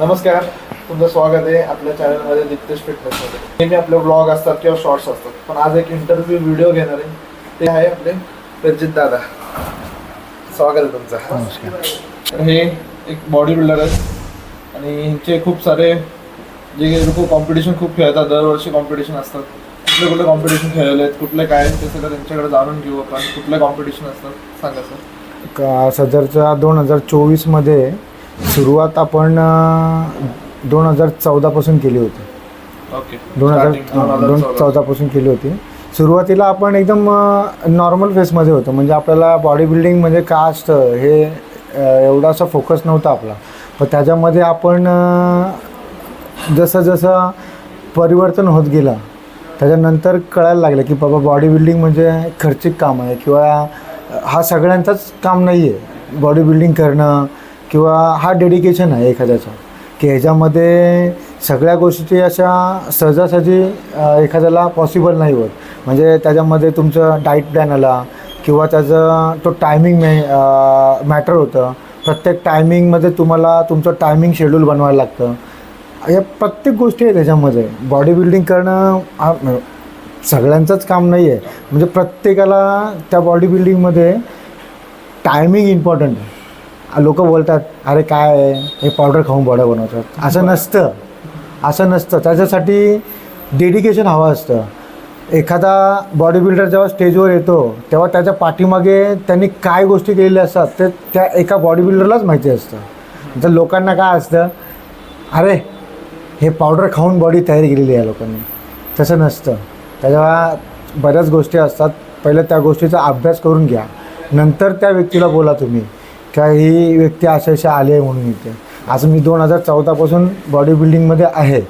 नमस्कार, तुमचं स्वागत आहे आपल्या चॅनलमध्ये नितेश फिटनेसमध्ये. नेहमी आपले ब्लॉग असतात किंवा शॉर्ट्स असतात, पण आज एक इंटरव्ह्यू व्हिडिओ घेणार आहे. ते आहे आपले प्रजित दादा. स्वागत आहे तुमचं. नमस्कार. हे एक बॉडी बिल्डर आहेत आणि ह्यांचे खूप सारे जे लोक कॉम्पिटिशन खूप खेळतात, दरवर्षी कॉम्पिटिशन असतात. कुठले कुठले कॉम्पिटिशन खेळले आहेत, कुठले काय ते सगळं त्यांच्याकडे जाणून घेऊ आपण. कुठले कॉम्पिटिशन असतात सांगा सर. सदरच्या 2024मध्ये सुरुवात आपण 2014पासून केली होती. ओके. 2014पासून केली होती. सुरुवातीला आपण एकदम नॉर्मल फेसमध्ये होतो, म्हणजे आपल्याला बॉडी बिल्डिंग म्हणजे काय असतं हे एवढासा फोकस नव्हता आपला. पण त्याच्यामध्ये आपण जसं जसं परिवर्तन होत गेलं त्याच्यानंतर कळायला लागलं की बाबा बॉडी बिल्डिंग म्हणजे खर्चिक काम आहे, किंवा हा सगळ्यांचाच काम नाही आहे बॉडी बिल्डिंग करणं, किंवा हा डेडिकेशन आहे एखाद्याचा, की ह्याच्यामध्ये सगळ्या गोष्टी अशा सहजासहजी एखाद्याला पॉसिबल नाही होत. म्हणजे त्याच्यामध्ये तुमचं डाईट प्लॅन आला, किंवा त्याचं तो टायमिंग मॅटर होतं. प्रत्येक टायमिंगमध्ये तुम्हाला तुमचं टायमिंग शेड्यूल बनवायला लागतं. या प्रत्येक गोष्टी आहे त्याच्यामध्ये. बॉडी बिल्डिंग करणं सगळ्यांचंच काम नाही आहे, म्हणजे प्रत्येकाला त्या बॉडी बिल्डिंगमध्ये टायमिंग इम्पॉर्टंट आहे. लोक बोलतात अरे काय आहे हे पावडर खाऊन बॉड्या बनवतात, असं नसतं. त्याच्यासाठी डेडिकेशन हवं असतं. एखादा बॉडी बिल्डर जेव्हा स्टेजवर येतो तेव्हा त्याच्या पाठीमागे त्यांनी काय गोष्टी केलेल्या असतात ते त्या एका बॉडी बिल्डरलाच माहिती असतं. तर लोकांना काय असतं, अरे हे पावडर खाऊन बॉडी तयार केलेली आहे लोकांनी. तसं नसतं. त्याच्या बऱ्याच गोष्टी असतात. पहिलं त्या गोष्टीचा अभ्यास करून घ्या, नंतर त्या व्यक्तीला बोला तुम्ही का ही व्यक्ती अशा आली आहे म्हणून इथे. आज मी 2014पासून बॉडी बिल्डिंगमध्ये आहे.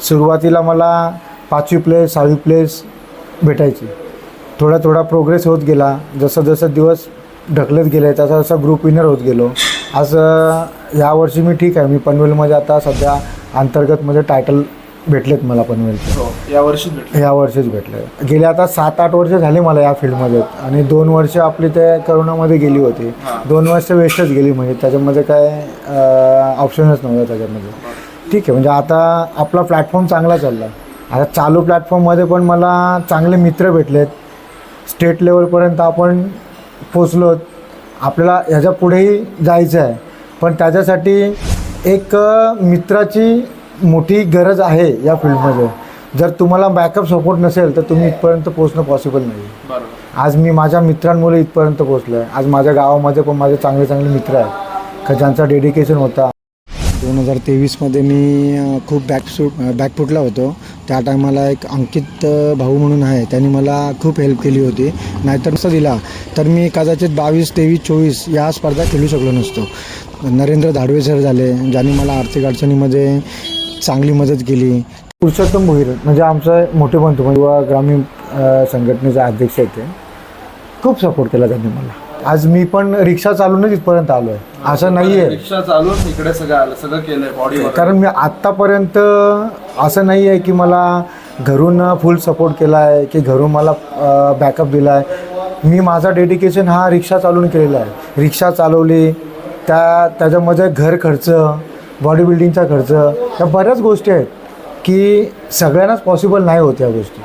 सुरुवातीला मला 5वी प्लेस 6वी प्लेस भेटायची. थोडा प्रोग्रेस होत गेला. जसं जसं दिवस ढकलत गेले तसा जसा ग्रुप विनर होत गेलो. आज यावर्षी मी ठीक आहे, मी पनवेलमध्ये आता सध्या अंतर्गतमध्ये टायटल भेटलेत मला पनवेलचे. यावर्षीच भेटले. गेले आता 7-8 वर्ष झाले मला या फील्डमध्ये, आणि 2 वर्ष आपली ते करोनामध्ये गेली होती. 2 वर्ष वेस्टच गेली, म्हणजे त्याच्यामध्ये काय ऑप्शनच नव्हता त्याच्यामध्ये. ठीक आहे, म्हणजे आता आपला प्लॅटफॉर्म चांगला चालला. आता चालू प्लॅटफॉर्ममध्ये पण मला चांगले मित्र भेटलेत. स्टेट लेवलपर्यंत आपण पोचलो. आपल्याला ह्याच्या पुढेही जायचं आहे, पण त्याच्यासाठी एक मित्राची मोठी गरज आहे या फील्डमध्ये. जर तुम्हाला बॅकअप सपोर्ट नसेल तर तुम्ही इथपर्यंत पोहोचणं पॉसिबल नाही. आज मी माझ्या मित्रांमुळे इथपर्यंत पोहोचलो आहे. आज माझ्या गावामध्ये पण माझे चांगले मित्र आहेत का ज्यांचा डेडिकेशन होता. 2023मध्ये मी खूप बॅकफुटला होतो. त्या टायमाला एक अंकित भाऊ म्हणून आहे, त्यांनी मला खूप हेल्प केली होती. नाहीतर असं दिला तर मी कदाचित 22, 23, 24 या स्पर्धा खेळू शकलो नसतो. नरेंद्र धाडवे सर झाले, ज्यांनी मला आर्थिक अडचणीमध्ये चांगली मदत केली. पुरुषोत्तम भोईर म्हणजे आमचं मोठे बंधू, म्हणजे ग्रामीण संघटनेचे अध्यक्ष आहेत, ते खूप सपोर्ट केला त्यांनी मला. आज मी पण रिक्षा चालूनच इथपर्यंत आलो आहे. असं नाही आहे रिक्षा चालून इकडे सगळं केलं आहे बॉडी. कारण मी आत्तापर्यंत असं नाही आहे की मला घरून फुल सपोर्ट केला आहे, की घरून मला बॅकअप दिला आहे. मी माझा डेडिकेशन हा रिक्षा चालून केलेला आहे. रिक्षा चालवली, त्याच्यामध्ये घर खर्च, बॉडी बिल्डिंगचा खर्च, या बऱ्याच गोष्टी आहेत की सगळ्यांनाच पॉसिबल नाही होत या गोष्टी.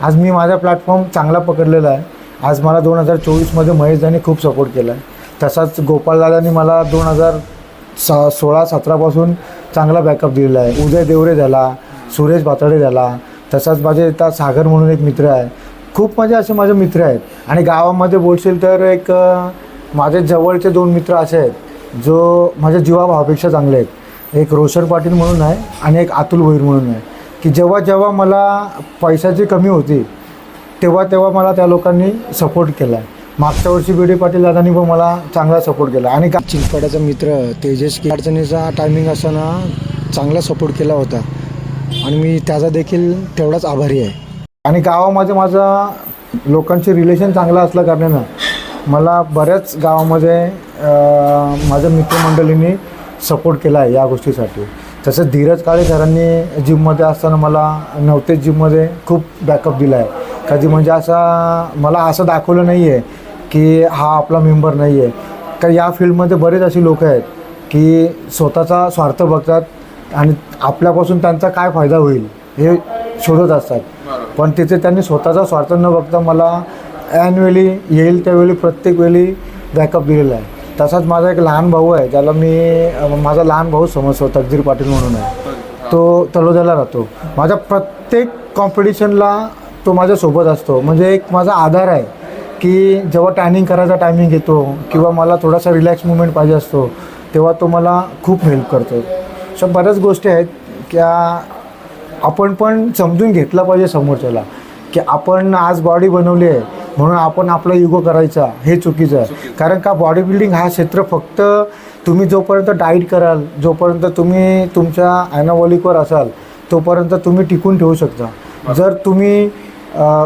आज मी माझा प्लॅटफॉर्म चांगला पकडलेला आहे. आज मला 2024मध्ये महेशदानी खूप सपोर्ट केला आहे. तसाच गोपालदादांनी मला 2016-17पासून चांगला बॅकअप दिलेला आहे. उदय देवरे झाला, सुरेश भाताडे झाला, तसाच माझे इथं सागर म्हणून एक मित्र आहे. खूप असे माझे मित्र आहेत. आणि गावामध्ये बोलशील तर एक माझे जवळचे 2 मित्र असे आहेत जो माझ्या जीवाभावापेक्षा चांगले आहेत. एक रोशन पाटील म्हणून आहे आणि एक अतुल भोईर म्हणून आहे, की जेव्हा मला पैशाची कमी होती तेव्हा मला त्या लोकांनी सपोर्ट केला आहे. मागच्या वर्षी बीडी पाटील दादांनी पण मला चांगला सपोर्ट केला. आणि चिंचपाड्याचा मित्र तेजस की अडचणीचा टायमिंग असताना चांगला सपोर्ट केला होता, आणि मी त्याचा देखील तेवढाच आभारी आहे. आणि गावामध्ये माझा लोकांचे रिलेशन चांगला असल्या कारणानं मला बऱ्याच गावामध्ये माझ्या मित्रमंडळींनी सपोर्ट केला आहे या गोष्टीसाठी. तसंच धीरज काळे सरांनी जिममध्ये असताना मला नवतेज जिममध्ये खूप बॅकअप दिला आहे. कधी म्हणजे मला असं दाखवलं नाही आहे की हा आपला मेंबर नाही आहे. तर या फील्डमध्ये बरेच अशी लोक आहेत की स्वतःचा स्वार्थ बघतात आणि आपल्यापासून त्यांचा काय फायदा होईल हे शोधत असतात. पण तिथे त्यांनी स्वतःचा स्वार्थ न बघता मला ॲन्युअली येईल त्यावेळी प्रत्येक वेळी बॅकअप दिलेला आहे. तसाच माझा एक लहान भाऊ आहे, ज्याला मी माझा लहान भाऊ समजतो, तकदीर पाटील म्हणून आहे. तो तळोद्याला राहतो. माझ्या प्रत्येक कॉम्पिटिशनला तो माझ्यासोबत असतो. म्हणजे एक माझा आधार आहे की जेव्हा टॅनिंग करायचा टायमिंग येतो किंवा मला थोडासा रिलॅक्स मुवमेंट पाहिजे असतो तेव्हा तो मला खूप हेल्प करतो. अशा बऱ्याच गोष्टी आहेत की आपण पण समजून घेतलं पाहिजे समोरच्याला की आपण आज बॉडी बनवली आहे म्हणून आपण आपला इगो करायचा, हे चुकीचं आहे. कारण का बॉडी बिल्डिंग हा क्षेत्र फक्त तुम्ही जोपर्यंत डाईट कराल, जोपर्यंत तुम्ही तुमच्या ॲनाबॉलिकवर असाल तोपर्यंत तुम्ही टिकून ठेवू शकता. जर तुम्ही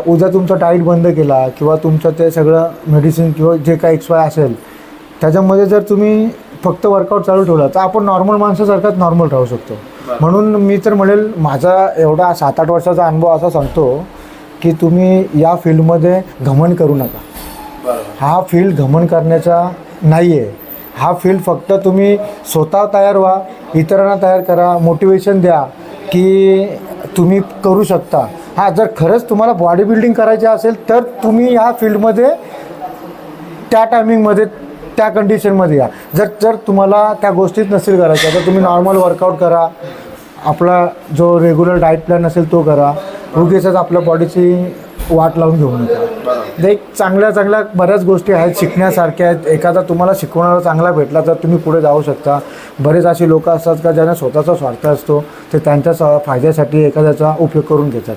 उद्या तुमचा डाईट बंद केला किंवा तुमचं ते सगळं मेडिसिन किंवा जे काही XY असेल त्याच्यामध्ये जर तुम्ही फक्त वर्कआउट चालू ठेवला तर आपण नॉर्मल माणसासारखाच नॉर्मल राहू शकतो. म्हणून मी तर म्हणेल माझा एवढा 7-8 वर्षाचा अनुभव असा सांगतो की तुम्ही या फील्डमध्ये घमंड करू नका. हा फील्ड घमंड करण्याचा नाही आहे. हा फील्ड फक्त तुम्ही स्वतः तयार व्हा, इतरांना तयार करा, मोटिवेशन द्या की तुम्ही करू शकता. हां, जर खरंच तुम्हाला बॉडी बिल्डिंग करायचे असेल तर तुम्ही या फील्डमध्ये त्या टायमिंगमध्ये त्या कंडिशनमध्ये या. जर तुम्हाला त्या गोष्टीच नसेल करायच्या तर तुम्ही नॉर्मल वर्कआउट करा, आपला जो रेग्युलर डाएट प्लॅन असेल तो करा. उगीचच आपल्या बॉडीची वाट लावून घेऊ नका. एक चांगल्या बऱ्याच गोष्टी आहेत शिकण्यासारख्या आहेत. एखादा तुम्हाला शिकवणारा चांगला भेटला तर तुम्ही पुढे जाऊ शकता. बरेच अशी लोक असतात का ज्यांना स्वतःचा स्वार्थ असतो ते त्यांच्या फायद्यासाठी एखाद्याचा उपयोग करून घेतात.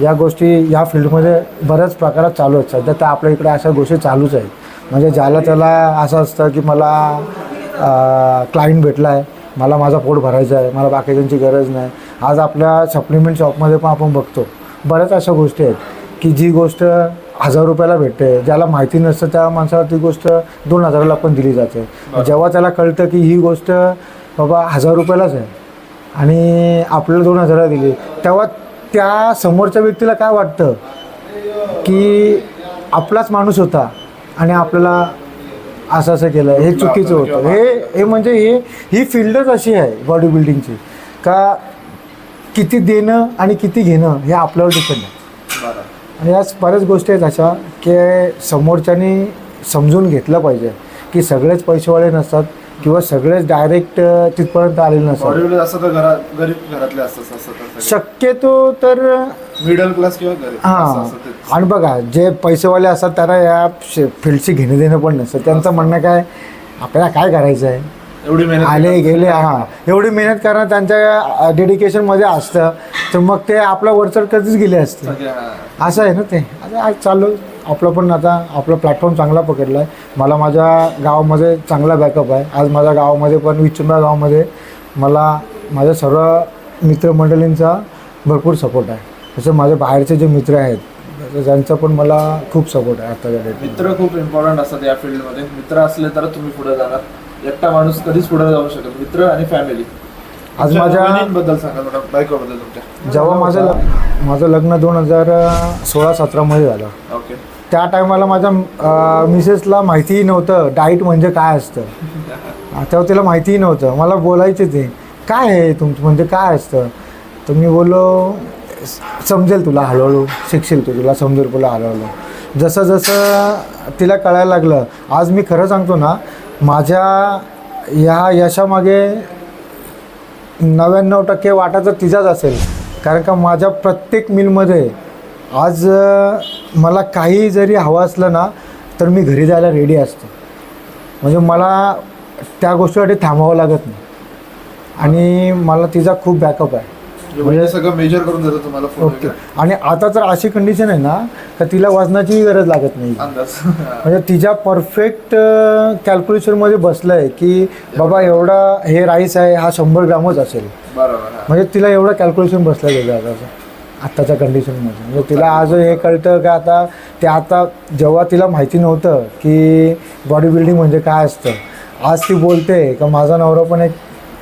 या गोष्टी या फील्डमध्ये बऱ्याच प्रकारात चालू आहेत. सध्या त्या आपल्या इकडे अशा गोष्टी चालूच आहेत. म्हणजे ज्याला त्याला असं असतं की मला क्लायंट भेटला आहे, मला माझा पोट भरायचं आहे, मला बाकीच्यांची गरज नाही. आज आपल्या सप्लिमेंट शॉपमध्ये पण आपण बघतो बऱ्याच अशा गोष्टी आहेत की जी गोष्ट 1000 रुपयाला भेटते, ज्याला माहिती नसतं त्या माणसाला ती गोष्ट 2000ला पण दिली जाते. जेव्हा त्याला कळतं की ही गोष्ट बाबा 1000 रुपयालाच आहे आणि आपल्याला 2000ला दिली, तेव्हा त्या समोरच्या व्यक्तीला काय वाटतं की आपलाच माणूस होता आणि आपल्याला असं केलं, हे चुकीचं होतं. हे म्हणजे ही फील्डच अशी आहे बॉडी बिल्डिंगची का किती देणं आणि किती घेणं हे आपल्यावर डिपेंड आहे. आणि याच बऱ्याच गोष्टी आहेत अशा की समोरच्यानी समजून घेतलं पाहिजे की सगळेच पैसेवाले नसतात किंवा सगळेच डायरेक्ट तिथपर्यंत आलेले नसतात. असं तर गरीब घरातले असतात शक्यतो तर मिडल क्लास किंवा गरीब. हां, आणि बघा जे पैसेवाले असतात त्यांना या फील्डची घेणं देणं पण नसतं. त्यांचं म्हणणं काय, आपल्याला काय करायचं आहे, एवढी मेहनत आले गेले, हां एवढी मेहनत करणं त्यांच्या डेडिकेशनमध्ये असतं तर मग ते आपला वरचढ कधीच गेले असते. असं आहे ना ते. आता आज चालू आपलं पण आता आपला प्लॅटफॉर्म चांगला पकडला आहे. मला माझ्या गावामध्ये चांगला बॅकअप आहे. आज माझ्या गावामध्ये पण विचुंबा गावामध्ये मला माझ्या सर्व मित्रमंडळींचा भरपूर सपोर्ट आहे. तसं माझे बाहेरचे जे मित्र आहेत त्यांचा पण मला खूप सपोर्ट आहे आताच्या डेट. मित्र खूप इम्पॉर्टंट असतात या फील्डमध्ये. मित्र असले तर तुम्ही पुढे जाणार. एकटा माणूस कधीच पुढे जाऊ शकत. मित्र आणि फॅमिली. आज माझ्या बद्दल सांगा थोडं, बायकोबद्दल तुमच्या. जेव्हा माझं लग्न 2016-17 मध्ये झालं. ओके. त्या टायमाला माझ्या मिसेसला माहितीही नव्हतं डाईट म्हणजे काय असतं. तेव्हा तिला माहितीही नव्हतं. मला बोलायचे ते काय आहे तुमचं म्हणजे काय असतं. तर मी बोललो समजेल तुला, हळूहळू शिकशील तुला समजेल तुला हळूहळू. जसं तिला कळायला लागलं. आज मी खरं सांगतो ना, माझ्या ह्या यशामागे 99% वाटा तर तिचाच असेल. कारण का माझ्या प्रत्येक मिलमध्ये आज मला काही जरी हवं असलं ना तर मी घरी जायला रेडी असतो. म्हणजे मला त्या गोष्टीसाठी थांबावं लागत नाही आणि मला तिचा खूप बॅकअप आहे. म्हणजे सगळं मेजर करून देतो तुम्हाला. ओके. आणि आता तर अशी कंडिशन आहे ना का तिला वजनाचीही गरज लागत नाही. म्हणजे तिच्या परफेक्ट कॅल्क्युलेशनमध्ये बसलं आहे की बाबा एवढा हे राईस आहे हा 100 ग्रामच असेल. म्हणजे तिला एवढं कॅल्क्युलेशन बसलं गेलं आत्ताच्या कंडिशनमध्ये. म्हणजे तिला आज हे कळतं का आता जेव्हा तिला माहिती नव्हतं की बॉडी बिल्डिंग म्हणजे काय असतं, आज ती बोलते का माझा नवरा पण एक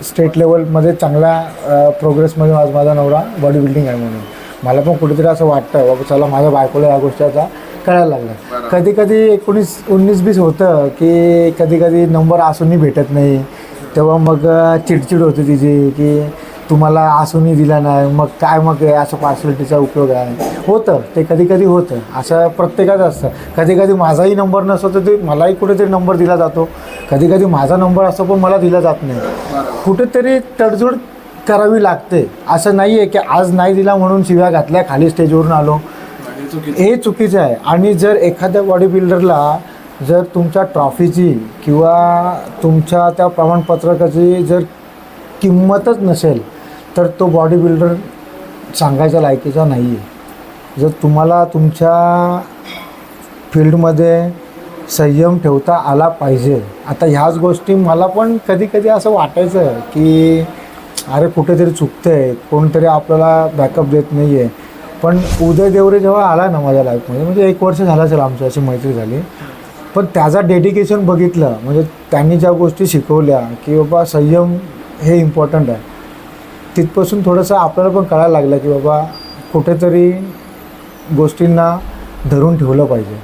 स्टेट लेवलमध्ये चांगल्या प्रोग्रेसमध्ये आज माझा नवरा बॉडी बिल्डिंग आहे. म्हणून मला पण कुठेतरी असं वाटतं बाबा चला माझ्या बायकोला या गोष्टी आता कळायला लागल्या. कधी 19-20 होतं की कधी नंबर असूनही भेटत नाही तेव्हा मग चिडचिड होती तिची की तुम्हाला असूनही दिला नाही, मग काय मग असं पार्सलिटीचा उपयोग आहे. होतं ते कधी कधी होतं, असं प्रत्येकाचं असतं. कधी कधी माझाही नंबर नसतो तर ते मलाही कुठेतरी नंबर दिला जातो, कधी कधी माझा नंबर असतो पण मला दिला जात नाही. कुठेतरी तडजोड करावी लागते. असं नाही आहे की आज नाही दिला म्हणून शिव्या घातल्या खाली स्टेजवरून आलो, हे चुकीचं आहे. आणि जर एखाद्या बॉडी बिल्डरला जर तुमच्या ट्रॉफीची किंवा तुमच्या त्या प्रमाणपत्रकाची जर किंमतच नसेल तर तो बॉडी बिल्डर सांगायच्या लायकीचा नाही आहे. जर तुम्हाला तुमच्या फील्डमध्ये संयम ठेवता आला पाहिजे. आता ह्याच गोष्टी मला पण कधी कधी असं वाटायचं की अरे कुठेतरी चुकतं आहे, कोणतरी आपल्याला बॅकअप देत नाही आहे. पण उदय देवरे जेव्हा आला ना माझ्या लाईफमध्ये, म्हणजे 1 वर्ष झालं असेल आमची अशी मैत्री झाली, पण त्याचा डेडिकेशन बघितलं. म्हणजे त्यांनी ज्या गोष्टी शिकवल्या की बाबा संयम हे इम्पॉर्टंट आहे, तिथपासून थोडंसं आपल्याला पण कळायला लागलं की बाबा कुठेतरी गोष्टींना धरून ठेवलं पाहिजे.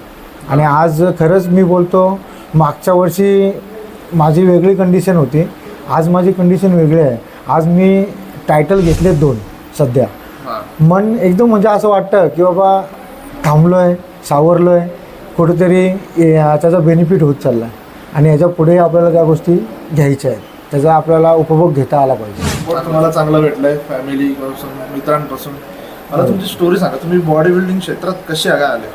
आणि आज खरंच मी बोलतो, मागच्या वर्षी माझी वेगळी कंडिशन होती, आज माझी कंडिशन वेगळी आहे. आज मी टायटल घेतले 2 सध्या. मन एकदम म्हणजे असं वाटतं की बाबा थांबलो आहे, सावरलो आहे, कुठेतरी त्याचा बेनिफिट होत चालला आहे. आणि याच्या पुढे आपल्याला त्या गोष्टी घ्यायच्या आहेत, त्याचा आपल्याला उपभोग घेता आला पाहिजे. तुम्हाला चांगलं भेटलं आहे फॅमिलीपासून, मित्रांपासून. मला तुमची स्टोरी सांगा, तुम्ही बॉडी बिल्डिंग क्षेत्रात कसे आले?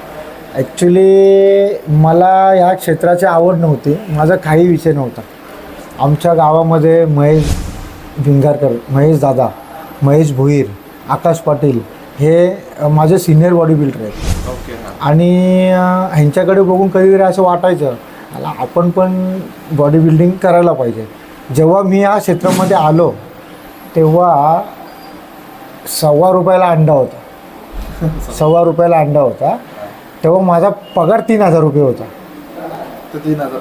ॲक्च्युली मला या क्षेत्राची आवड नव्हती, माझा काही विषय नव्हता. आमच्या गावामध्ये महेश भिंगारकर, महेश दादा, महेश भोईर, आकाश पाटील हे माझे सिनियर बॉडी बिल्डर आहेत. ओके. आणि ह्यांच्याकडे बघून कधीतरी असं वाटायचं आपण पण बॉडी बिल्डिंग करायला पाहिजे. जेव्हा मी या क्षेत्रामध्ये आलो तेव्हा ₹1.25 अंडा होता. ₹1.25 अंडा होता. तेव्हा माझा पगार ₹3,000 होता.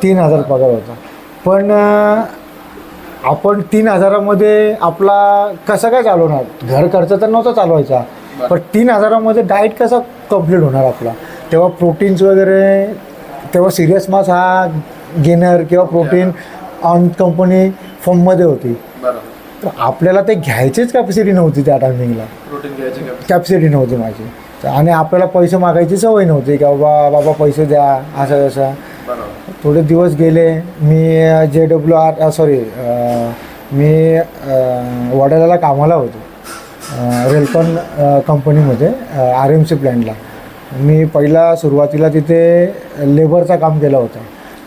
3,000 पगार होता. पण आपण 3,000मध्ये आपला कसं काय चालवणार? घर खर्च तर नव्हता चालवायचा, पण 3,000मध्ये डाएट कसा कंप्लीट होणार आपला? तेव्हा प्रोटीन्स वगैरे, तेव्हा सिरियस मास हा गेनर किंवा प्रोटीन ऑन कंपनी फॉर्ममध्ये होती. तर आपल्याला ते घ्यायचीच कॅपॅसिटी नव्हती त्या टायमिंगला, कॅपॅसिटी नव्हती माझी. आणि आपल्याला पैसे मागायची सवय नव्हती की बाबा पैसे द्या असं तसं. थोडे दिवस गेले, मी मी वडाळ्याला कामाला होतो, रेल्कॉन कंपनीमध्ये RMC प्लॅनला. मी पहिला सुरुवातीला तिथे लेबरचा काम केला होता.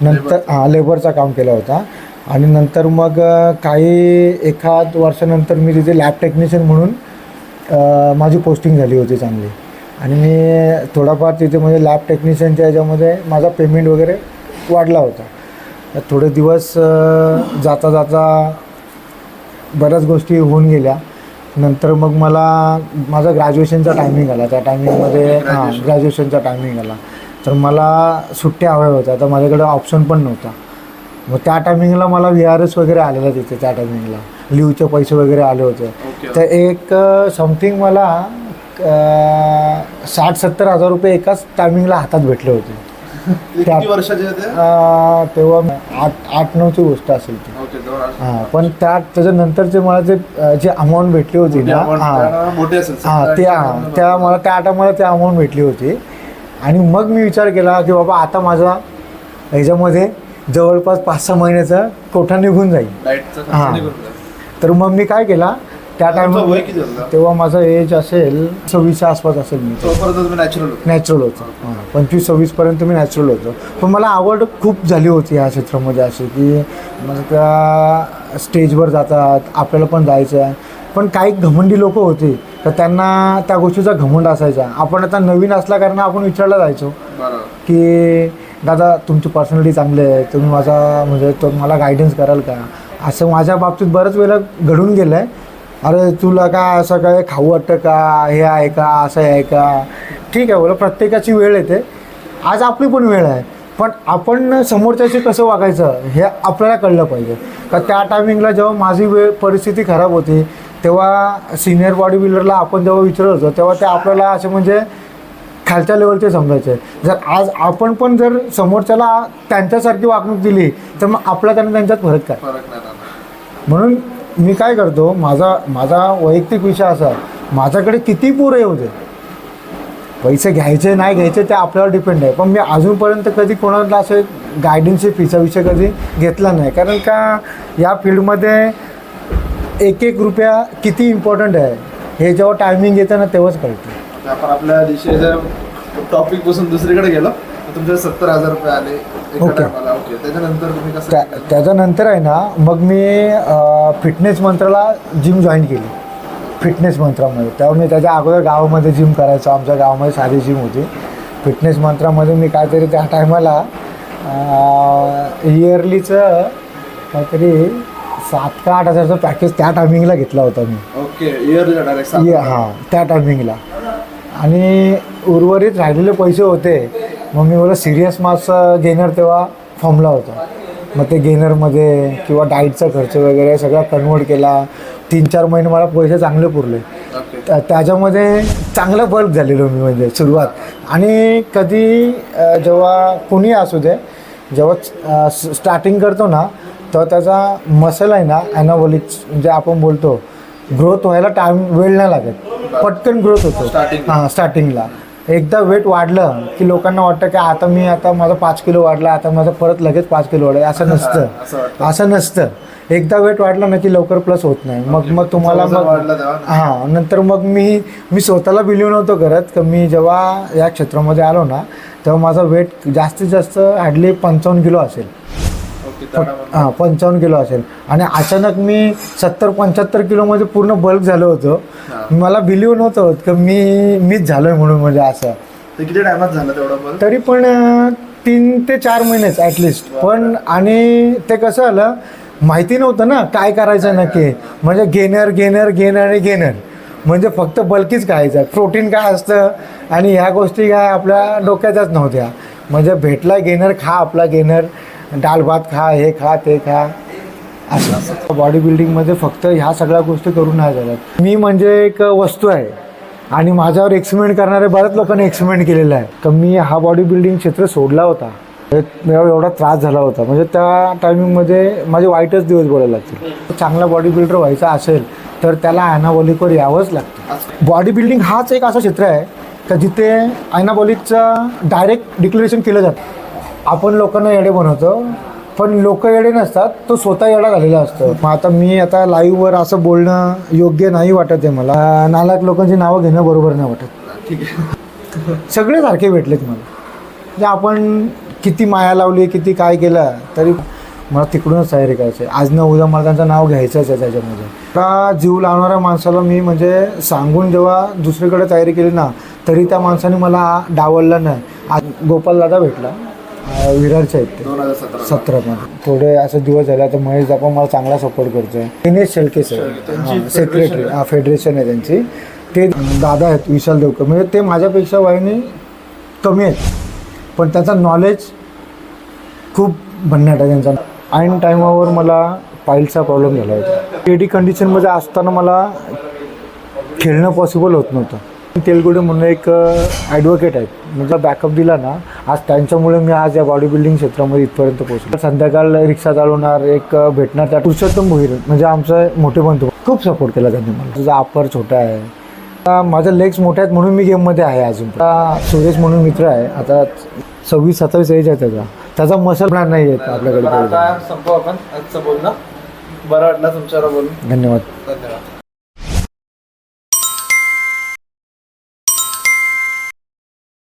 नंतर लेबरचा काम केला होता. आणि नंतर मग काही एखाद वर्षानंतर मी तिथे लॅब टेक्निशियन म्हणून माझी पोस्टिंग झाली होती चांगली. आणि मी थोडाफार तिथे म्हणजे लॅब टेक्निशियनच्या ह्याच्यामध्ये माझा पेमेंट वगैरे वाढला होता. थोडे दिवस जाता जाता बऱ्याच गोष्टी होऊन गेल्या. नंतर मग मला माझा ग्रॅज्युएशनचा टायमिंग आला. त्या टायमिंगमध्ये ग्रॅज्युएशनचा टायमिंग आला तर मला सुट्ट्या हव्या होत्या. तर माझ्याकडे ऑप्शन पण नव्हता. मग त्या टायमिंगला मला VRS वगैरे आलेला तिथे. त्या टायमिंगला लिव्हचे पैसे वगैरे आले होते. तर एक समथिंग मला 60-70 हजार रुपये एकाच टायमिंगला हातात भेटले होते. किती वर्षाचे होते? तेव्हा 8-9ची गोष्ट असेल ती. हां, पण त्याच्यानंतरचे मला जे अमाऊंट भेटली होती ना, त्या मला त्या आटामध्ये त्या अमाऊंट भेटली होती. आणि मग मी विचार केला की बाबा आता माझा ह्याच्यामध्ये जवळपास 5-6 महिन्याचा कोठा निघून जाईल. हां, तर मग मी काय केला त्या टायमाला, तेव्हा माझं एज असेल 26च्या आसपास असेल. मी नॅचरल होतो. 25-26पर्यंत मी नॅचरल होतो. पण मला आवड खूप झाली होती या क्षेत्रामध्ये अशी की म्हणजे त्या स्टेजवर जातात, आपल्याला पण जायचं आहे. पण काही घमंडी लोक होते तर त्यांना त्या गोष्टीचा घमंड असायचा. आपण आता नवीन असल्या कारण आपण विचारला जायचो की दादा तुमची पर्सनॅलिटी चांगली आहे, तुम्ही माझा म्हणजे मला गायडन्स कराल का? असं माझ्या बाबतीत बऱ्याच वेळेला घडून गेलं आहे. अरे तुला काय असं काय खाऊ वाटतं का, हे आहे का, असं आहे का? ठीक आहे बोला, प्रत्येकाची वेळ येते. आज आपली पण वेळ आहे, पण आपण समोरच्याशी कसं वागायचं हे आपल्याला कळलं पाहिजे. का त्या टायमिंगला जेव्हा माझी परिस्थिती खराब होती तेव्हा सिनियर बॉडी बिल्डरला आपण जेव्हा विचारत होतो तेव्हा ते आपल्याला असे म्हणजे खालच्या लेवलचे समजायचे. जर आज आपण पण जर समोरच्याला त्यांच्यासारखी वागणूक दिली तर मग आपला त्यांना त्यांच्यात फरक काय? म्हणून मी काय करतो, माझा वैयक्तिक विषय असा, माझ्याकडे किती पोरं येऊ दे, पैसे घ्यायचे नाही घ्यायचे ते आपल्यावर डिपेंड आहे, पण मी अजूनपर्यंत कधी कोणाला असं गायडन्सचे फीचा विषय कधी घेतला नाही. कारण का या फील्डमध्ये एक एक रुपया किती इम्पॉर्टंट आहे हे जेव्हा टायमिंग येतं ना तेव्हाच कळतं. आपण आपल्या दिशे जर टॉपिक पासून दुसरीकडे गेलो तर तुमचे 70,000 रुपये आले एका ओके. टायमाला. ओके, त्याच्यानंतर तुम्ही कसं केलं? त्याच्यानंतर आहे ना, मग मी फिटनेस मंत्राला जिम जॉईन केली. फिटनेस मंत्रामध्ये तेव्हा मी त्याच्या अगोदर गावामध्ये जिम करायचो, आमच्या गावामध्ये साधी जिम होती. फिटनेस मंत्रामध्ये मी काहीतरी त्या टायमाला इयरलीचं काहीतरी 7 का 8 हजारचं पॅकेज त्या टायमिंगला घेतला होता मी. ओके, इयरली डायरेक्ट हां, त्या टायमिंगला. आणि उर्वरित राहिलेले पैसे होते, मग मी मला सिरियस मास गेनर तेव्हा फॉर्मला होता. मग ते गेनरमध्ये किंवा डाईटचा खर्च वगैरे सगळा कन्वर्ट केला. 3-4 महिने मला पैसे चांगले पुरले. त्याच्यामध्ये चांगलं बल्क झालेलो मी, म्हणजे सुरुवात. आणि कधी जेव्हा कोणी असू दे, जेव्हा स्टार्टिंग करतो ना तर त्याचा मसल आहे ना, ॲनाबॉलिक्स म्हणजे आपण बोलतो, ग्रोथ व्हायला वेळ नाही लागत, पटकन ग्रोथ होतो. हां, स्टार्टिंगला एकदा वेट वाढलं की लोकांना वाटतं की आता माझा 5 किलो वाढला, आता माझं परत लगेच 5 किलो वाढलं. असं नसतं. एकदा वेट वाढलं ना की लवकर प्लस होत नाही. मग तुम्हाला नंतर मग मी स्वतःला बिलीव नव्हतो करत की मी जेव्हा या क्षेत्रामध्ये आलो ना तेव्हा माझा वेट जास्तीत जास्त हार्डली 55 किलो असेल. 55 किलो असेल. आणि अचानक मी 70-75 किलोमध्ये पूर्ण बल्क झालो होतो. मला बिलीव नव्हतं होत की मीच झालोय म्हणून. म्हणजे असं किती टायमात झालं तेवढं? तरी पण 3 ते 4 महिनेच ॲटलिस्ट. पण आणि ते कसं आलं माहिती नव्हतं ना काय करायचं नक्की. म्हणजे गेनर म्हणजे फक्त बल्कीच खायचं, प्रोटीन काय असतं आणि ह्या गोष्टी काय आपल्या डोक्यातच नव्हत्या. म्हणजे भेटला गेनर खा, आपला गेनर, डाळ भात खा, हे खा ते खा, असं. बॉडी बिल्डिंगमध्ये फक्त ह्या सगळ्या गोष्टी करून नाही झाल्यात. मी म्हणजे एक वस्तू आहे आणि माझ्यावर एक्सपेरिमेंट करणारे बऱ्याच लोकांनी एक्सपेरिमेंट केलेला आहे. तर मी हा बॉडी बिल्डिंग क्षेत्र सोडला होता, एवढा त्रास झाला होता. म्हणजे त्या टायमिंगमध्ये माझे वाईटच दिवस बोलायला लागतील. चांगला बॉडी बिल्डर व्हायचा असेल तर त्याला ॲनाबॉलिकवर यावंच लागतं. बॉडी बिल्डिंग हाच एक असं क्षेत्र आहे का जिथे ॲनाबॉलिकचं डायरेक्ट डिक्लेरेशन केलं जातं. आपण लोकांना येडे बनवतो, पण लोक येडे नसतात, तो स्वतः येडा झालेला असतो. मग आता लाईव्हवर असं बोलणं योग्य नाही वाटत आहे मला. नालायक लोकांची नावं घेणं बरोबर नाही वाटत. ठीक आहे. सगळे सारखे भेटलेत मला. म्हणजे आपण किती माया लावली, किती काय केलं तरी मला तिकडूनच तयारी करायची. आज न उद्या मला त्यांचं नाव घ्यायचंच आहे त्याच्यामध्ये. का जीव लावणाऱ्या माणसाला मी म्हणजे सांगून जेव्हा दुसरीकडे तयारी केली ना तरी त्या माणसाने मला डावललं नाही. आज गोपाल दादा भेटला, विरारचे आहेत ते, 2017 थोडे असे दिवस झाले. आता महेश दादा मला चांगला सपोर्ट करतोय. Dinesh Shelke sir secretary federation आहे त्यांची, ते दादा आहेत विशाल देवकर. म्हणजे ते माझ्यापेक्षा वयाने कमी आहेत, पण त्याचं नॉलेज खूप भन्नाट आहे त्यांचा. ऐन टायमावर मला पाईलचा प्रॉब्लेम झाला होता. पेडी कंडिशनमध्ये असताना मला खेळणं पॉसिबल होत नव्हतं. तेलगुडे म्हणून एक ॲडव्होकेट आहेत, म्हणजे बॅकअप दिला ना, आज त्यांच्यामुळे मी आज या बॉडी बिल्डिंग क्षेत्रामध्ये इथपर्यंत पोहोचलो. संध्याकाळ रिक्षा चालवणार एक भेटणार त्या पुरुषोत्तम भोईर म्हणजे आमचं मोठे बंधू, खूप सपोर्ट केला त्यांनी मला. तुझा अप्पर छोटा आहे, माझे लेग्स मोठे आहेत म्हणून मी गेममध्ये आहे अजून. सुरेश म्हणून मित्र आहे, आता 26-27 एज आहे त्याचा मसल ब्रँड नाही येत आपल्याकडे. आता संपू आपण आजचं बोलणं. बरं वाटलं तुमच्यावर बोलून. धन्यवाद.